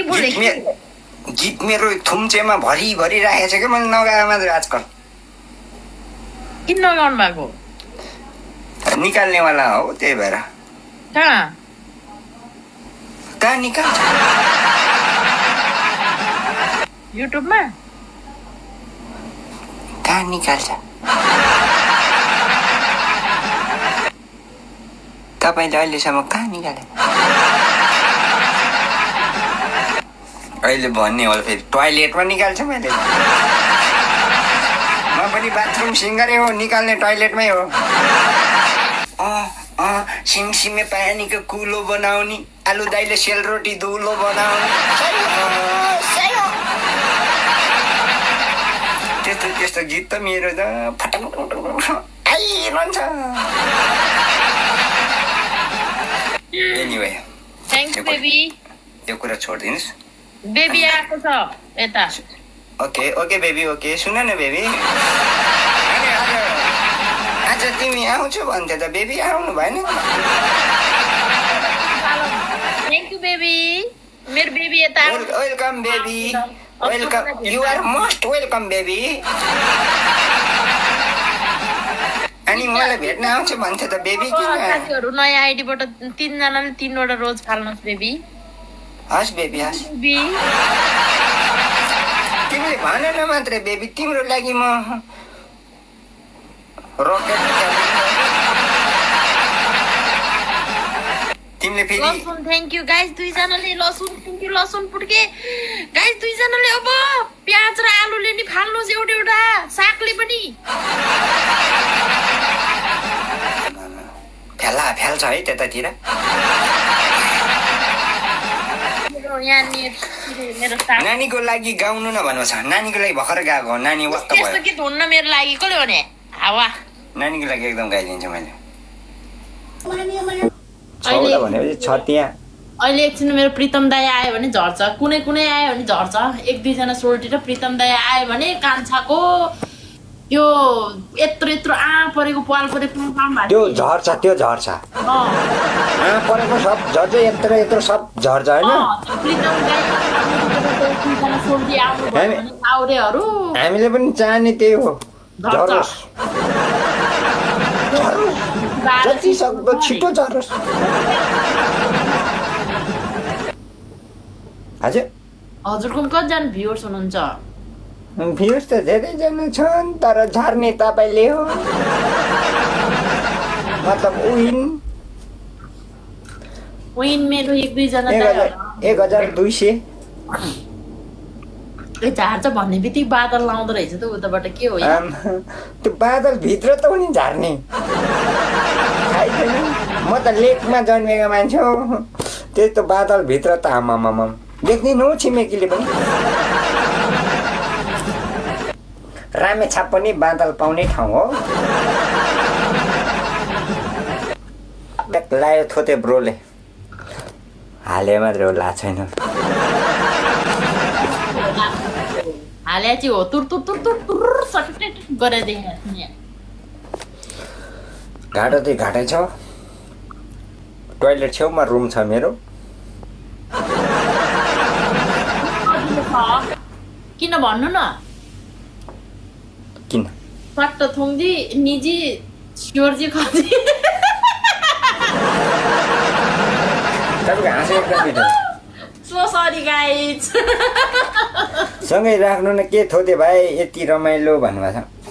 के बोले गीत मेरो थुम्चेमा भरि राखेको छ कि मैले नगाए मात्रै आजकल किन नगाउनु भएको निकाल्नेवाला हो त्यही भएर कहाँ निकाल्छ युट्युबमा कहाँ निकाल्छ तपाईँले अहिलेसम्म कहाँ निकाले अहिले भन्ने हो फेरि टोयलेटमा निकाल्छ मैले म पनि बाथरुम सिङ्गरै हो निकाल्ने टोयलेटमै हो सिमसिमे पानीको कुलो बनाउने आलु दाइले सेलरोटी धुलो बनाउने त्यस्तो गीत त मेरो त फटाफट आइरहन्छ एनिवे थ्याङ्क यू बेबी त्यो कुरा छोडिदिनुहोस् बेबी आएको छ यता ओके बेबी ओके सुन न बेबी आज तिमी आउँछु भन्थ्यो त बेबी आउनु भएन थ्याङ्क यू बेबी मेरो बेबी यता welcome baby welcome you are most welcome baby अनि मलाई भेट्न आउँछु भन्थ्यो त बेबी साथीहरू नयाँ आइडीबाट 3 जनाले 3 वटा रोज फाल्नुहोस् बेबी हस् बेबी हस् तिमीले भन न मात्रै बेबी तिम्रो लागि म रकेट तिमीले फेरि लसुन थ्याङ्क यू गाइस दुईजनाले लसुन थ्याङ्क यू लसुन पुड्के गाइस दुईजनाले अब प्याज र आलुले नि फाल्नुहोस् एउटा एउटा सागले पनि फ्याल्छ है त्यतातिर नानीको लागि गाउनु न भन्नु छ नानीको लागि भर्खर गाएको नानी वाक्क भयो त्यस्तो गीत हुन्न मेरो लागि कसले भने हावा नानीको लागि एकदम गाइदिन्छु मैले छौटा भनेपछि छ त्यहाँ अहिले एकछिन मेरो प्रितम दाई आयो भने झर्छ कुनै कुनै आयो भने झर्छ 1-2 जना सोल्टी र प्रितम दाई आयो भने कान्छाको यो यत्रो परेको पाल परेको त्यो झर्छ परेको सब झर्छ यत्रो सब झर्छ होइन हामीले पनि चाहने त्यही हो झरोस् जति सक्दो छिटो झरोस् हजुरको कतिजना भ्युअर्स हुनुहुन्छ भ्युज त धेरैजना छन् तर झर्ने तपाईँले हो मतलब विन मेरो 1-2 जना 1200 झार्छ भन्ने बित्तिकै बादल लाउँदो रहेछ त उताबाट के हो त्यो बादल भित्र त पनि झार्ने म त लेकमा जन्मेको मान्छे हो त्यस्तो बादल भित्र त आमामाम देख्दिन हो छिमेकीले पनि रामेछाप पनि बादल पाउने ठाउँ हो लायो थोते ब्रोले हाले मात्रै हो ला छैन हाले चाहिँ हो तुर गरेर देखेँ घाटो चाहिँ घाटै छ टोयलेट छेउमा रुम छ मेरो किन भन्नु न किन पट्ट थोङ्दी निजी स्योरजी खजी तपाईँको हाँसो एकदम मिठो सो सरी गाइज सँगै राख्नु न के थोते भाइ यति रमाइलो भन्नुभएको छ